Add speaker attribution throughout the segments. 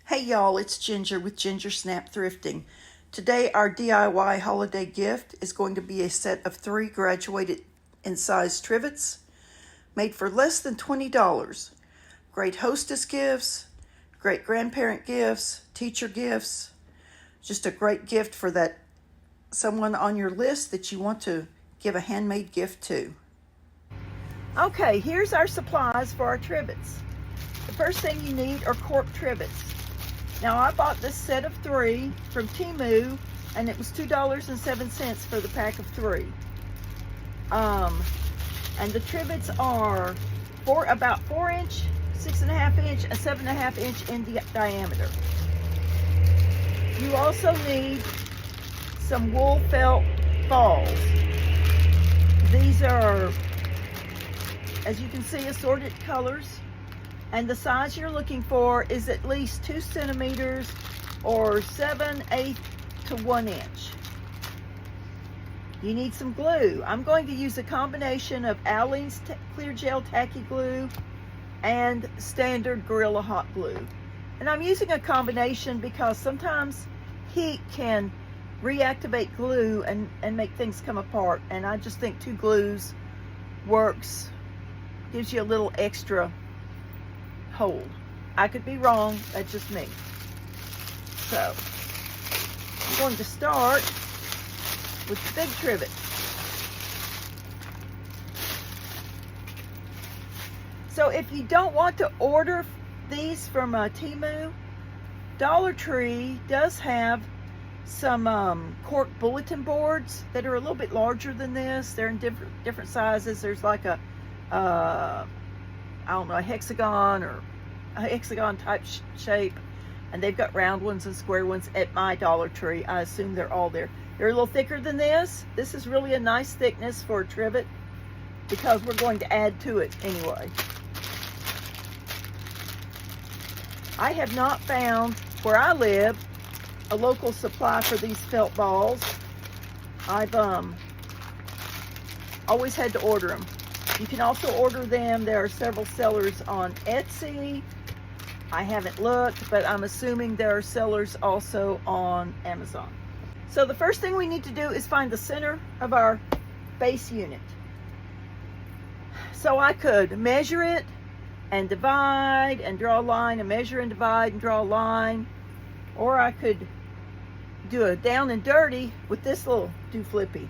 Speaker 1: Hey y'all, it's Ginger with Ginger Snap Thrifting. Today our DIY holiday gift is going to be a set of 3 graduated in size trivets made for less than $20. Great hostess gifts, great grandparent gifts, teacher gifts. Just a great gift for that someone on your list that you want to give a handmade gift to. Okay, here's our supplies for our trivets. The first thing you need are cork trivets. Now I bought this set of 3 from Temu, and it was $2.07 for the pack of 3. And the trivets are about 4 inch, 6.5 inch, and 7.5 inch in diameter. You also need some wool felt balls. These are, as you can see, assorted colors. And the size you're looking for is at least 2 centimeters or 7/8 to 1 inch. You need some glue. I'm going to use a combination of Aleene's clear gel tacky glue and standard Gorilla hot glue. And I'm using a combination because sometimes heat can reactivate glue and make things come apart. And I just think 2 glues works, gives you a little extra hold. I could be wrong, that's just me. So I'm going to start with the big trivet. So if you don't want to order these from Temu, Dollar Tree does have some cork bulletin boards that are a little bit larger than this. They're in different sizes. There's like a I don't know, a hexagon or a hexagon type shape, and they've got round ones and square ones at my Dollar Tree. I assume they're all there. They're a little thicker than this. This is really a nice thickness for a trivet because we're going to add to it anyway. I have not found, where I live, a local supply for these felt balls. I've always had to order them. You can also order them. There are several sellers on Etsy. I haven't looked, but I'm assuming there are sellers also on Amazon. So the first thing we need to do is find the center of our base unit. So I could measure it and divide and draw a line, and measure and divide and draw a line, or I could do a down and dirty with this little do-flippy.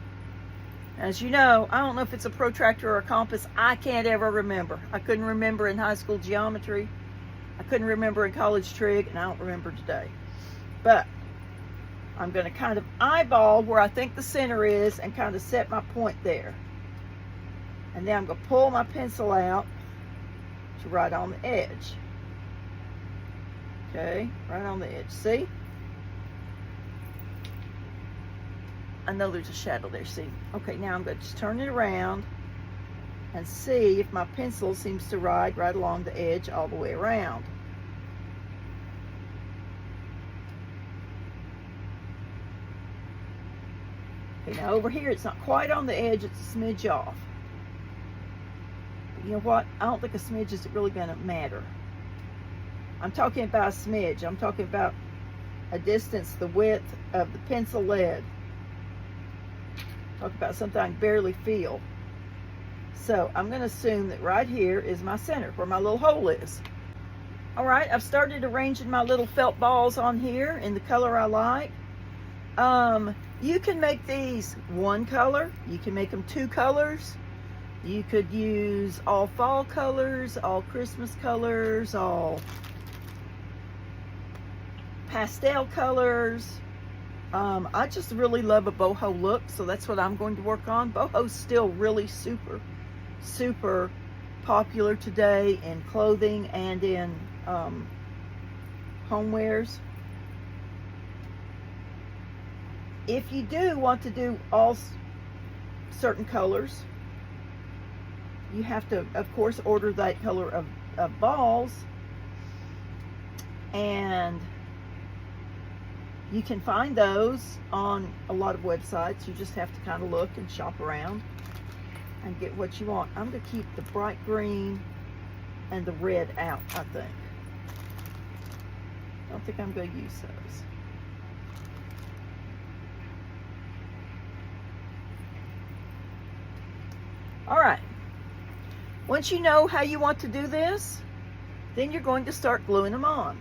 Speaker 1: As you know, I don't know if it's a protractor or a compass. I can't ever remember. I couldn't remember in high school geometry. I couldn't remember in college trig, and I don't remember today. But I'm going to kind of eyeball where I think the center is and kind of set my point there. And then I'm going to pull my pencil out to right on the edge. Okay, right on the edge. See? I know there's a shadow there, see? Okay, now I'm going to just turn it around and see if my pencil seems to ride right along the edge all the way around. Okay, now over here it's not quite on the edge, it's a smidge off. But you know what? I don't think a smidge is really going to matter. I'm talking about a smidge. I'm talking about a distance, the width of the pencil lead. Talk about something I can barely feel. So I'm going to assume that right here is my center, where my little hole is. All right, I've started arranging my little felt balls on here in the color I like. You can make these one color. You can make them 2 colors. You could use all fall colors, all Christmas colors, all pastel colors. I just really love a boho look, so that's what I'm going to work on. Boho's still really super popular today in clothing and in homewares. If you do want to do all certain colors, you have to, of course, order that color of balls, and you can find those on a lot of websites. You just have to kind of look and shop around and get what you want. I'm going to keep the bright green and the red out, I think. don't think I'm going to use those. All right. Once you know how you want to do this, then you're going to start gluing them on.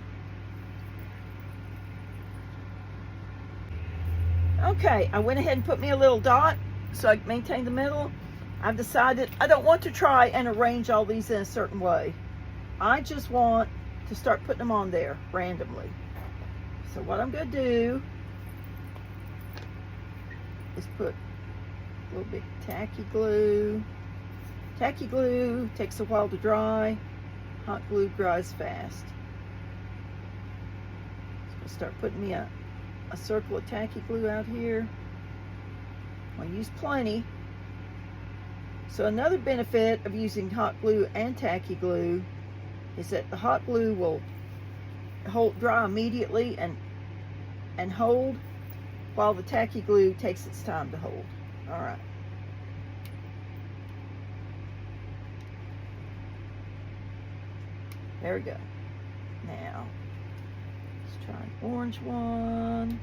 Speaker 1: Okay, I went ahead and put me a little dot so I can maintain the middle. I've decided I don't want to try and arrange all these in a certain way. I just want to start putting them on there randomly. So what I'm going to do is put a little bit tacky glue. Tacky glue takes a while to dry. Hot glue dries fast. So I'll start putting me a circle of tacky glue out here. I'll use plenty. So another benefit of using hot glue and tacky glue is that the hot glue will dry immediately and hold, while the tacky glue takes its time to hold. All right. There we go. Now, let's try an orange one.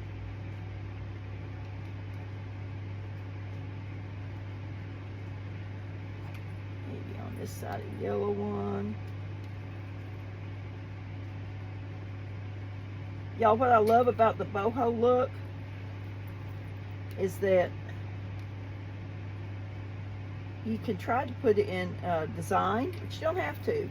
Speaker 1: Maybe on this side a yellow one. Y'all, what I love about the boho look is that you can try to put it in design, but you don't have to.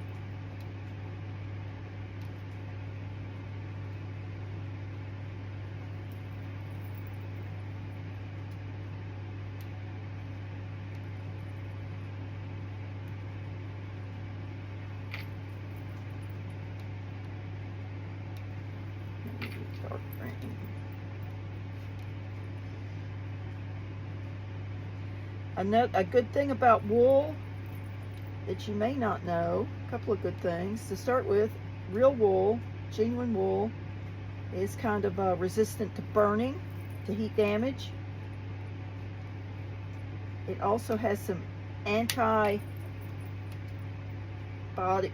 Speaker 1: Dark green. A good thing about wool that you may not know, a couple of good things. To start with, real wool, genuine wool, is kind of resistant to burning, to heat damage. It also has some antibiotic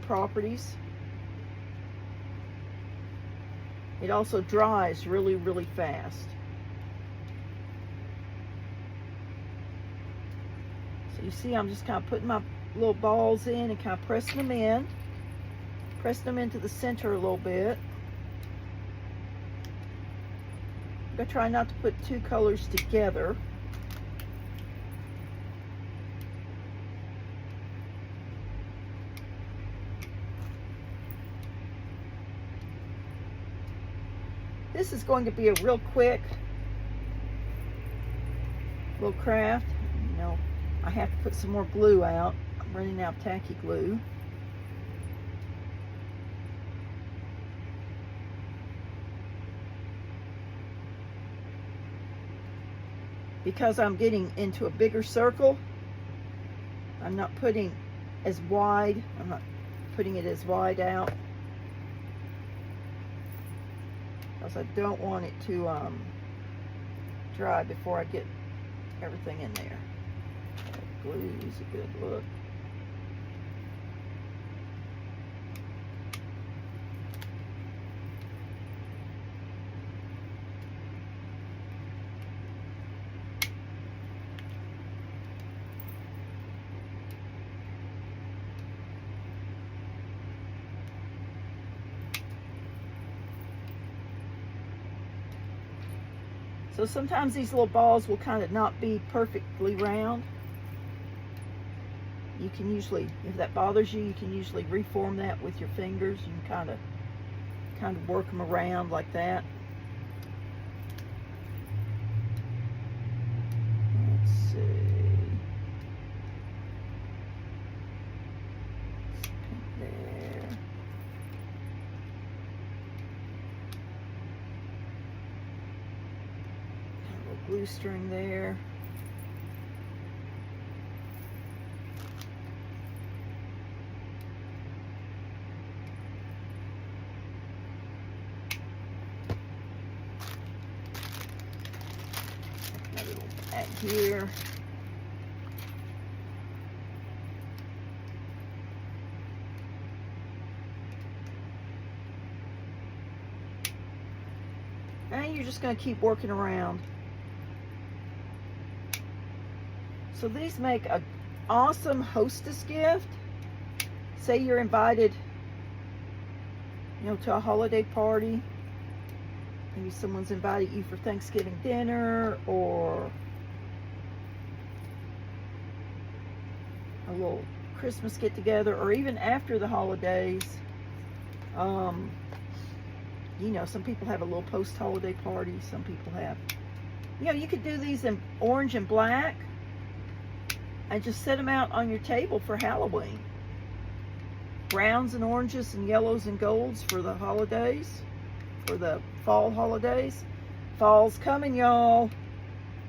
Speaker 1: properties. It also dries really, really fast. So you see, I'm just kind of putting my little balls in and kind of pressing them in. Pressing them into the center a little bit. I'm going to try not to put two colors together. This is going to be a real quick little craft. You know, I have to put some more glue out. I'm running out of tacky glue. Because I'm getting into a bigger circle, I'm not putting as wide, I'm not putting it as wide out. Because I don't want it to dry before I get everything in there. Glue is a good look. So sometimes these little balls will kind of not be perfectly round. You can usually, if that bothers you, you can usually reform that with your fingers. You can kind of work them around like that. Let's see. Let's paint there. A little glue string there. Here. And you're just going to keep working around. So these make an awesome hostess gift. Say you're invited, to a holiday party. Maybe someone's invited you for Thanksgiving dinner, or a little Christmas get together, or even after the holidays. Some people have a little post-holiday party. Some people have, you could do these in orange and black and just set them out on your table for Halloween. Browns and oranges and yellows and golds for the holidays, for the fall holidays. Fall's coming, y'all.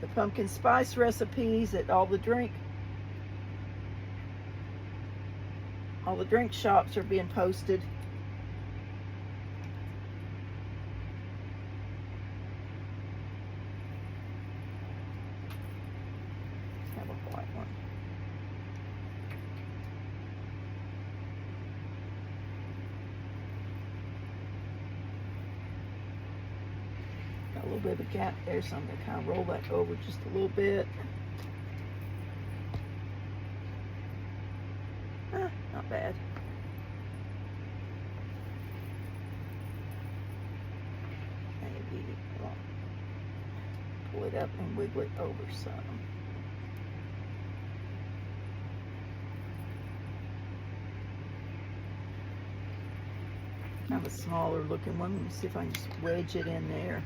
Speaker 1: The pumpkin spice recipes at all the drink shops are being posted. Have a white one. Got a little bit of a gap there, so I'm going to kind of roll that over just a little bit. Not bad. Maybe pull it up and wiggle it over some. I have a smaller looking one. Let me see if I can just wedge it in there.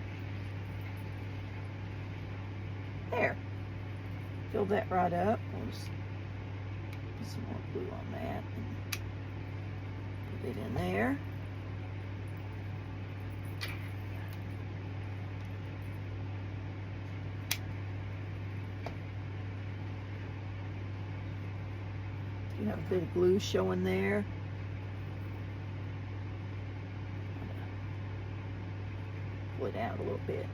Speaker 1: There. Fill that right up. We'll just put some more glue on that and put it in there. You have a bit of glue showing there. Pull it out a little bit.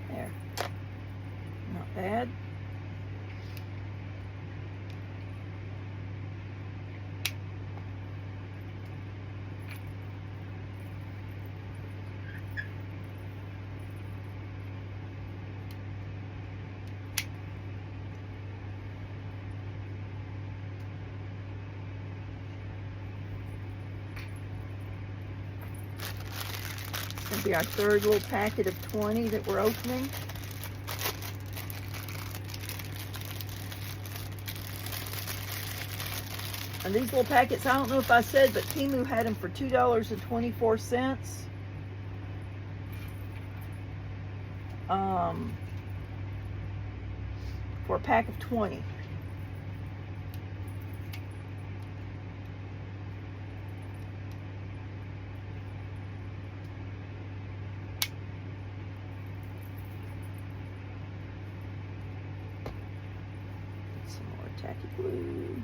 Speaker 1: There. Not bad. This will be our third little packet of 20 that we're opening. And these little packets, I don't know if I said, but Temu had them for $2.24 for a pack of 20. Some more tacky glue.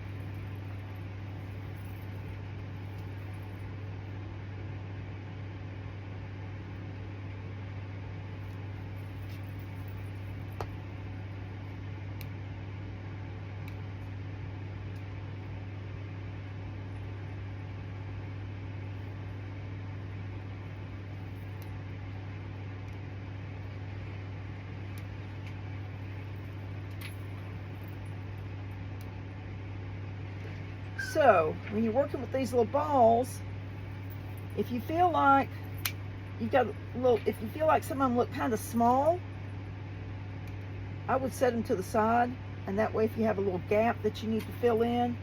Speaker 1: So, when you're working with these little balls, if you feel like if you feel like some of them look kind of small, I would set them to the side, and that way if you have a little gap that you need to fill in,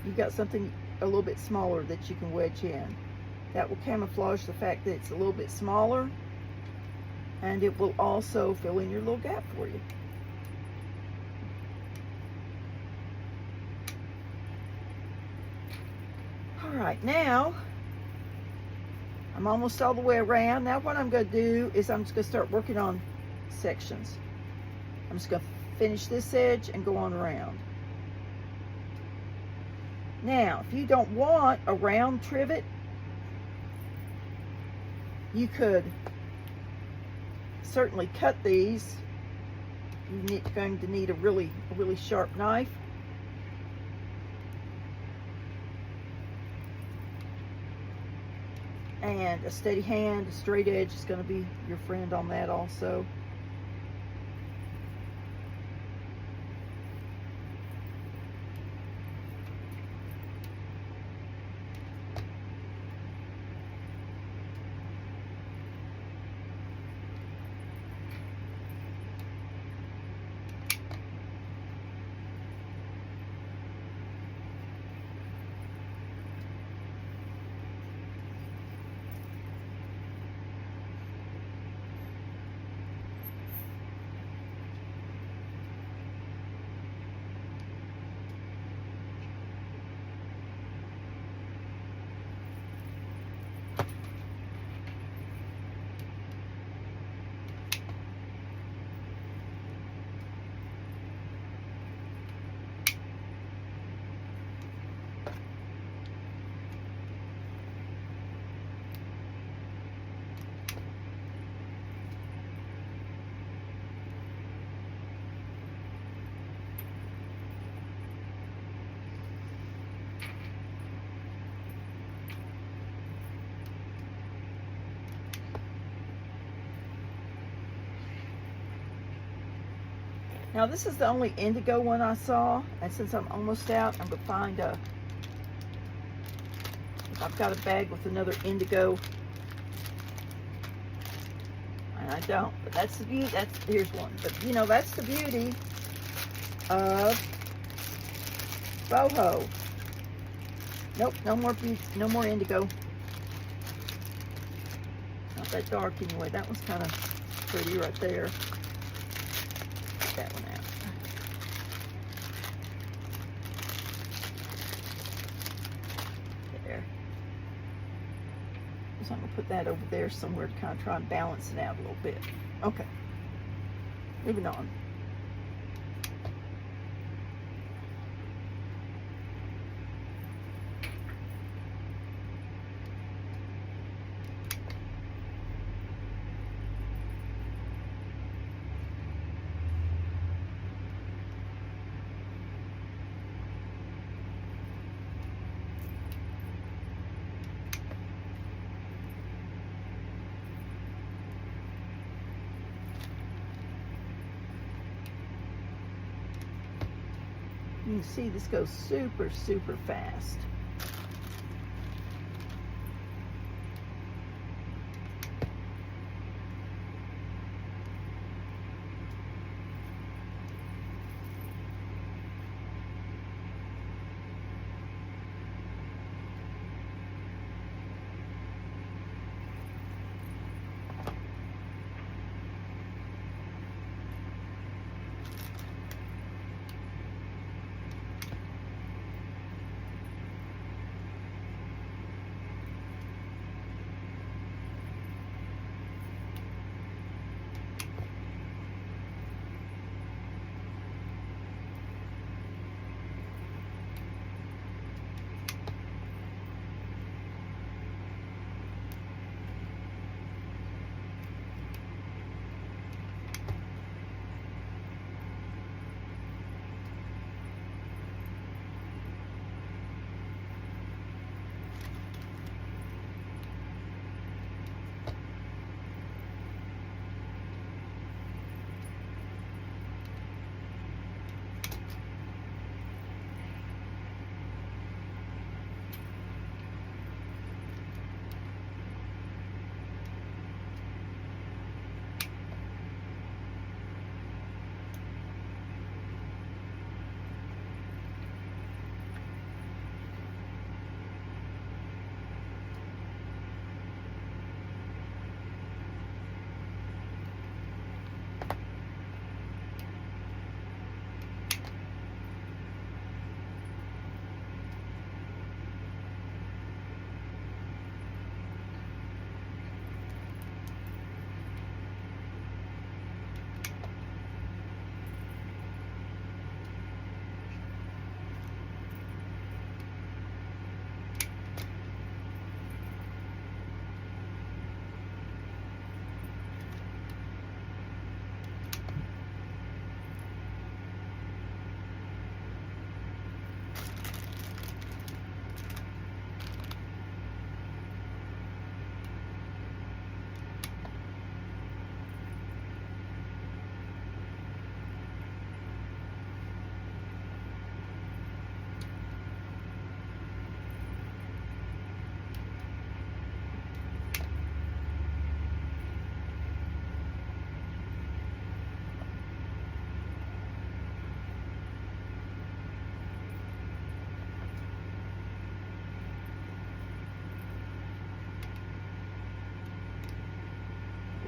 Speaker 1: you've got something a little bit smaller that you can wedge in. That will camouflage the fact that it's a little bit smaller, and it will also fill in your little gap for you. Alright, now I'm almost all the way around. Now what I'm going to do is I'm just going to start working on sections. I'm just going to finish this edge and go on around. Now, if you don't want a round trivet, you could certainly cut these. You're going to need a really sharp knife. And a steady hand, a straight edge is going to be your friend on that also. Now this is the only indigo one I saw, and since I'm almost out, I'm going to find if I've got a bag with another indigo. And I don't, but that's the beauty, here's one. But you know, that's the beauty of boho. Nope, no more indigo. Not that dark anyway. That one's kind of pretty right there. That one out. There. So I'm going to put that over there somewhere to kind of try and balance it out a little bit. Okay. Moving on. You can see this goes super, super fast.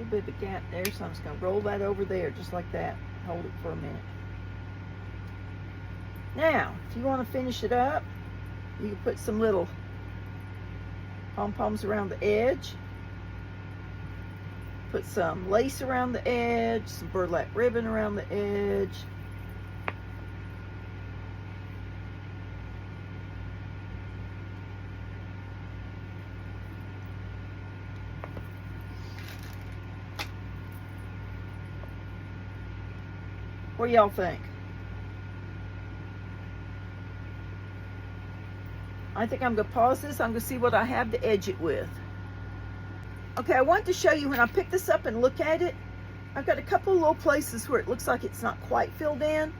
Speaker 1: little bit of a gap there, so I'm just going to roll that over there just like that. Hold it for a minute. Now, if you want to finish it up, you can put some little pom-poms around the edge. Put some lace around the edge, some burlap ribbon around the edge. What do y'all think? I think I'm going to pause this. I'm going to see what I have to edge it with. Okay, I wanted to show you when I pick this up and look at it, I've got a couple of little places where it looks like it's not quite filled in,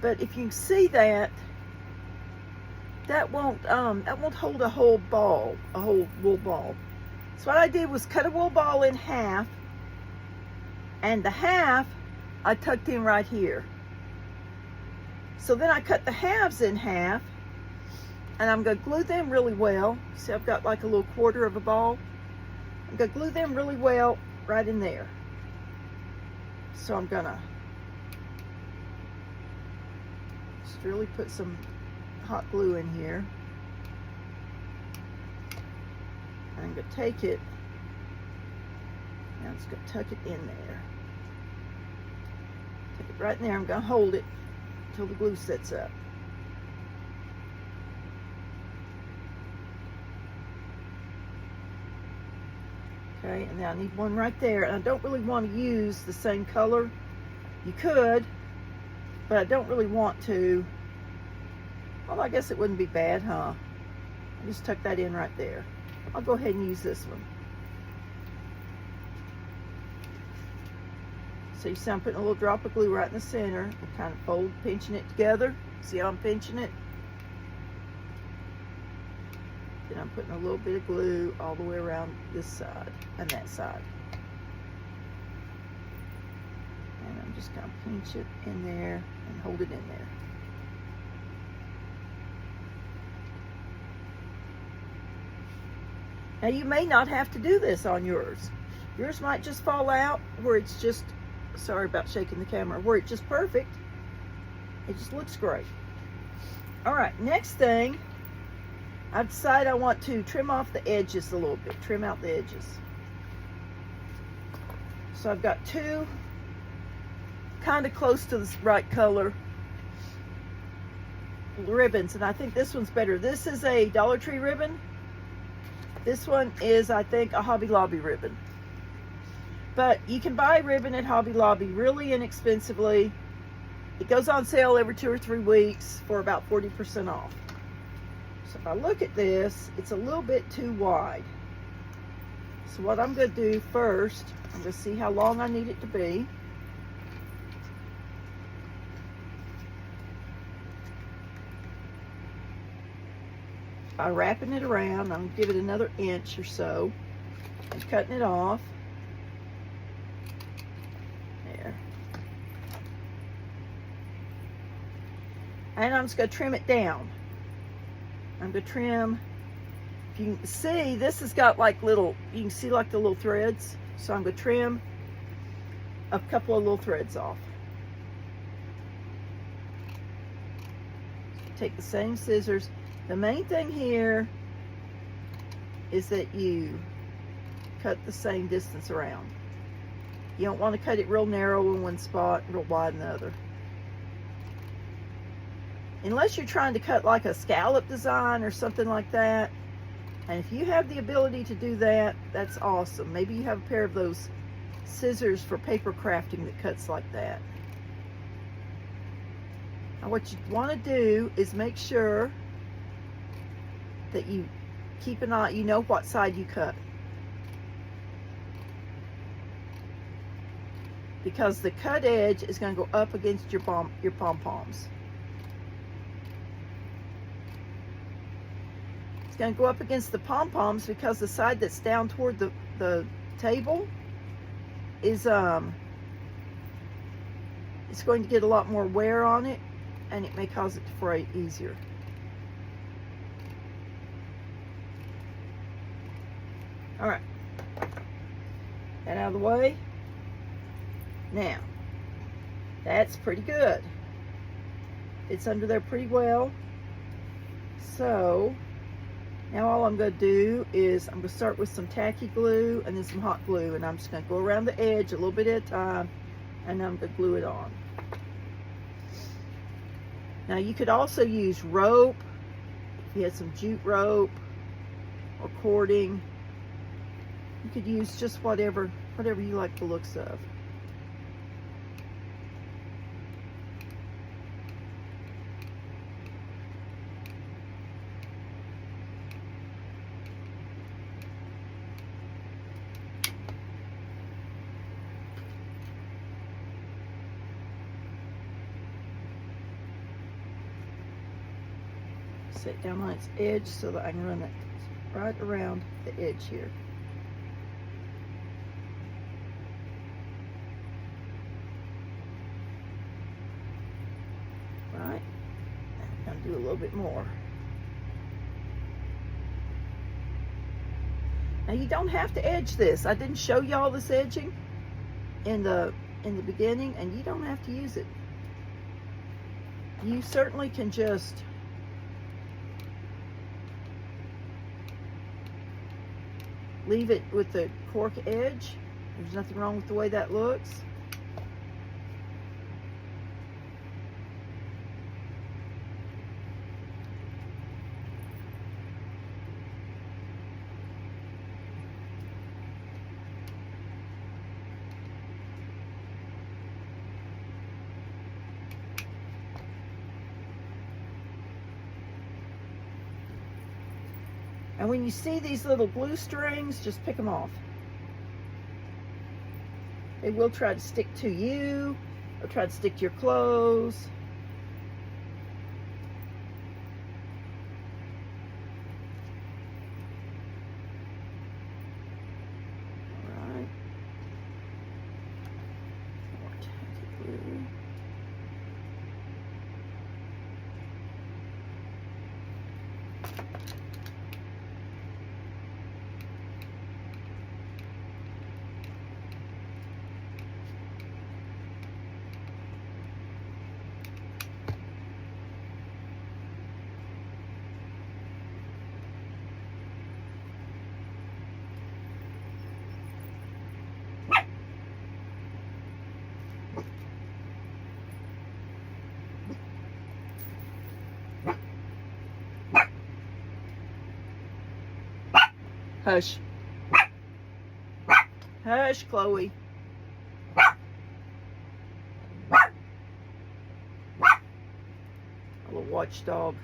Speaker 1: but if you can see that, that won't hold a whole ball, a whole wool ball. So what I did was cut a wool ball in half, and the half I tucked in right here. So then I cut the halves in half, and I'm going to glue them really well. See, I've got like a little quarter of a ball. I'm going to glue them really well right in there. So I'm going to just really put some hot glue in here. And I'm going to take it, and I'm just going to tuck it in there. Take it right in there. I'm going to hold it until the glue sets up. Okay, and now I need one right there, and I don't really want to use the same color. You could, but I don't really want to. Well, I guess it wouldn't be bad, huh? I just tuck that in right there. I'll go ahead and use this one. So you see I'm putting a little drop of glue right in the center and kind of pinching it together. See how I'm pinching it? Then I'm putting a little bit of glue all the way around this side and that side. And I'm just going to pinch it in there and hold it in there. Now you may not have to do this on yours. Yours might just fall out where it's just, sorry about shaking the camera, where it's just perfect. It just looks great. All right, next thing, I've decided I want to trim off the edges a little bit, trim out the edges. So I've got two kind of close to the right color ribbons, and I think this one's better. This is a Dollar Tree ribbon. This one is, I think, a Hobby Lobby ribbon. But you can buy ribbon at Hobby Lobby really inexpensively. It goes on sale every 2 or 3 weeks for about 40% off. So if I look at this, it's a little bit too wide. So what I'm going to do first, I'm going to see how long I need it to be. By wrapping it around, I'm going to give it another inch or so and cutting it off. There. And I'm just going to trim it down. I'm going to trim, if you can see, this has got like little, you can see like the little threads. So I'm going to trim a couple of little threads off. Take the same scissors. The main thing here is that you cut the same distance around. You don't want to cut it real narrow in one spot, real wide in the other. Unless you're trying to cut like a scallop design or something like that. And if you have the ability to do that, that's awesome. Maybe you have a pair of those scissors for paper crafting that cuts like that. Now what you want to do is make sure that you keep an eye, you know what side you cut. Because the cut edge is going to go up against your pom-poms. It's going to go up against the pom-poms because the side that's down toward the table is it's going to get a lot more wear on it, and it may cause it to fray easier. All right. That out of the way. Now, that's pretty good. It's under there pretty well. So, now all I'm going to do is I'm going to start with some tacky glue and then some hot glue. And I'm just going to go around the edge a little bit at a time. And I'm going to glue it on. Now you could also use rope. If you had some jute rope or cording. You could use just whatever you like the looks of. Set down on its edge so that I can run that right around the edge here. Right, I'm going to do a little bit more. Now you don't have to edge this. I didn't show y'all this edging in the beginning, and you don't have to use it. You certainly can just leave it with the cork edge. There's nothing wrong with the way that looks. And when you see these little glue strings, just pick them off. They will try to stick to you or try to stick to your clothes. All right. More tacky glue. Hush. Hush, Chloe. A little watchdog.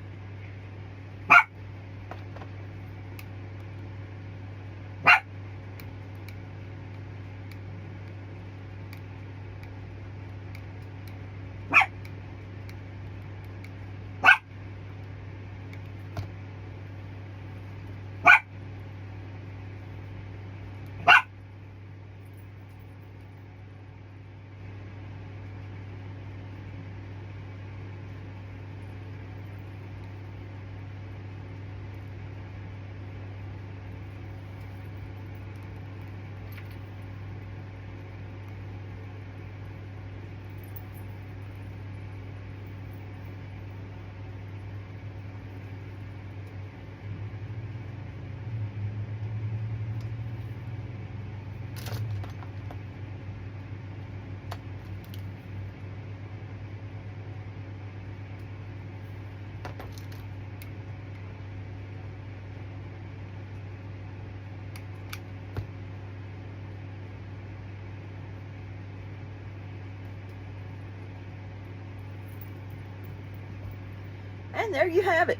Speaker 1: And there you have it.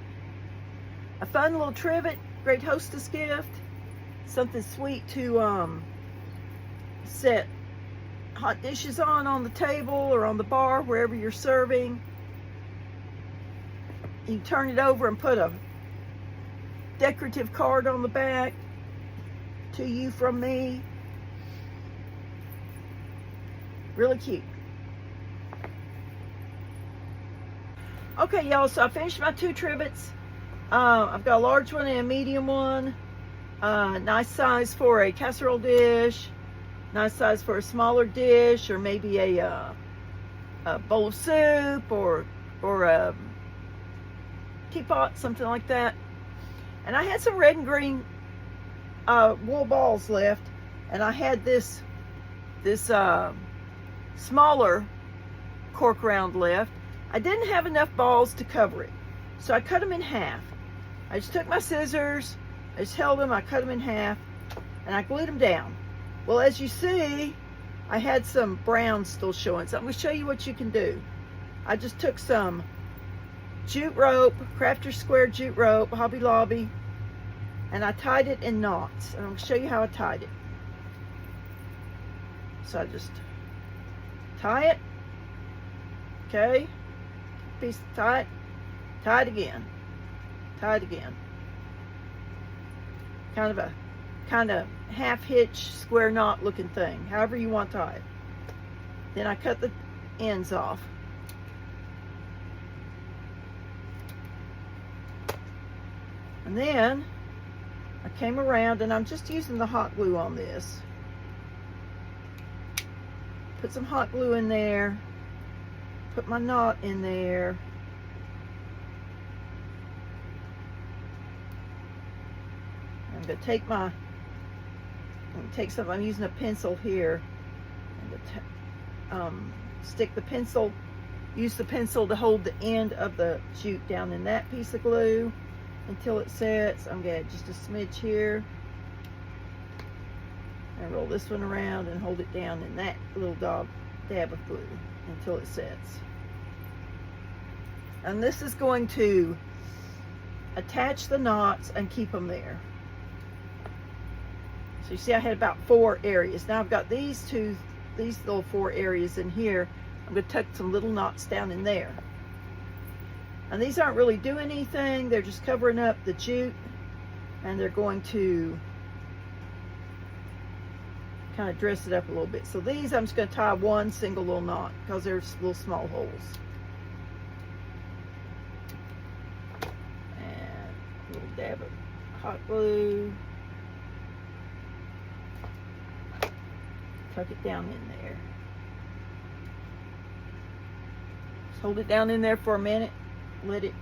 Speaker 1: A fun little trivet, great hostess gift. Something sweet to set hot dishes on the table or on the bar, wherever you're serving. You can turn it over and put a decorative card on the back. To you from me. Really cute. Okay, y'all, so I finished my 2 trivets. I've got a large one and a medium one. Nice size for a casserole dish. Nice size for a smaller dish, or maybe a bowl of soup, or a teapot, something like that. And I had some red and green wool balls left, and I had this smaller cork round left. I didn't have enough balls to cover it, so I cut them in half. I just took my scissors, I just held them, I cut them in half, and I glued them down. Well, as you see, I had some brown still showing, so I'm going to show you what you can do. I just took some jute rope, Crafter's Square jute rope, Hobby Lobby, and I tied it in knots. And I'm going to show you how I tied it. So I just tie it, okay, piece tie it again, tie it again. Kind of half hitch square knot looking thing, however you want to tie it. Then I cut the ends off. And then I came around, and I'm just using the hot glue on this. Put some hot glue in there, put my knot in there. I'm going to take something, I'm using a pencil here, and stick the pencil, use the pencil to hold the end of the jute down in that piece of glue until it sets. I'm going to add just a smidge here, and roll this one around and hold it down in that little dab of glue until it sets. And this is going to attach the knots and keep them there. So you see I had about 4 areas. Now I've got these little 4 areas in here. I'm going to tuck some little knots down in there. And these aren't really doing anything. They're just covering up the jute, and they're going to kind of dress it up a little bit. So these I'm just going to tie one single little knot because there's little small holes. And a little dab of hot glue. Tuck it down in there. Just hold it down in there for a minute. Let it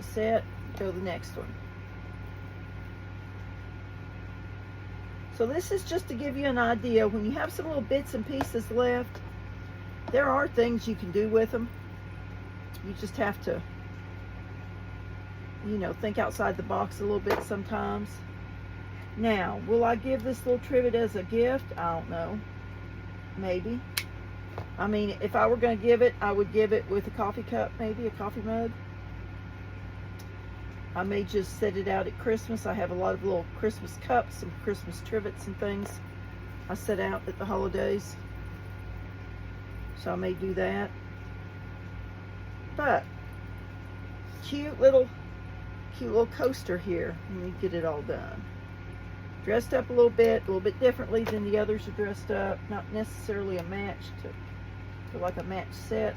Speaker 1: set. Go to the next one. So this is just to give you an idea. When you have some little bits and pieces left, there are things you can do with them. You just have to, think outside the box a little bit sometimes. Now, will I give this little trivet as a gift? I don't know. Maybe. I mean, if I were going to give it, I would give it with a coffee cup, maybe a coffee mug. I may just set it out at Christmas. I have a lot of little Christmas cups, some Christmas trivets and things I set out at the holidays. So I may do that. But, cute little coaster here. Let me get it all done. Dressed up a little bit differently than the others are dressed up. Not necessarily a match to like a match set.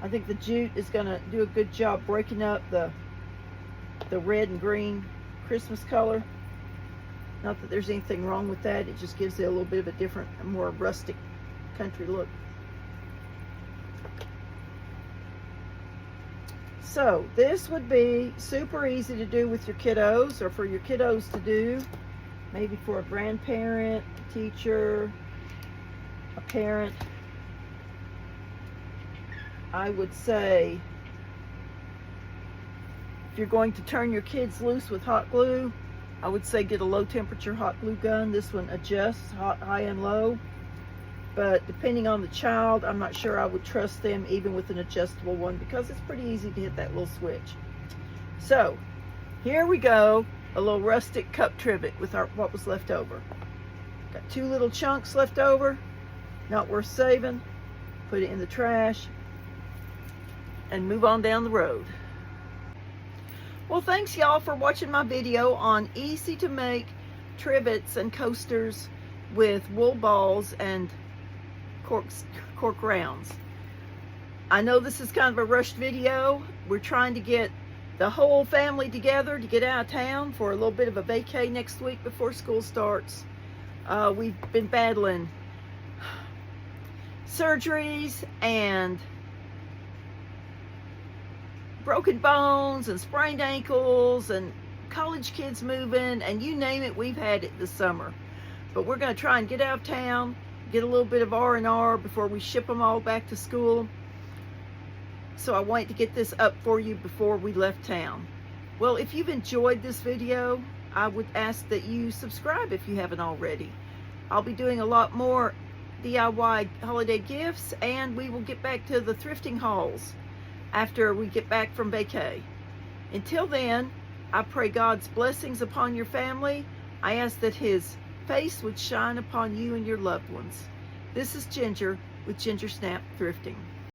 Speaker 1: I think the jute is going to do a good job breaking up the red and green Christmas color. Not that there's anything wrong with that. It just gives it a little bit of a different, more rustic country look. So this would be super easy to do with your kiddos, or for your kiddos to do. Maybe for a grandparent, a teacher, a parent. I would say if you're going to turn your kids loose with hot glue, I would say get a low temperature hot glue gun. This one adjusts hot, high, and low. But depending on the child, I'm not sure I would trust them even with an adjustable one, because it's pretty easy to hit that little switch. So here we go, a little rustic cup trivet with what was left over. Got 2 little chunks left over, not worth saving. Put it in the trash and move on down the road. Well, thanks y'all for watching my video on easy to make trivets and coasters with wool balls and cork rounds. I know this is kind of a rushed video. We're trying to get the whole family together to get out of town for a little bit of a vacay next week before school starts. We've been battling surgeries and broken bones and sprained ankles and college kids moving, and you name it, we've had it this summer. But we're going to try and get out of town, get a little bit of R&R before we ship them all back to school. So I wanted to get this up for you before we left town. Well, if you've enjoyed this video, I would ask that you subscribe if you haven't already. I'll be doing a lot more DIY holiday gifts, and we will get back to the thrifting hauls after we get back from vacay. Until then, I pray God's blessings upon your family. I ask that His face would shine upon you and your loved ones. This is Ginger with Ginger Snap Thrifting.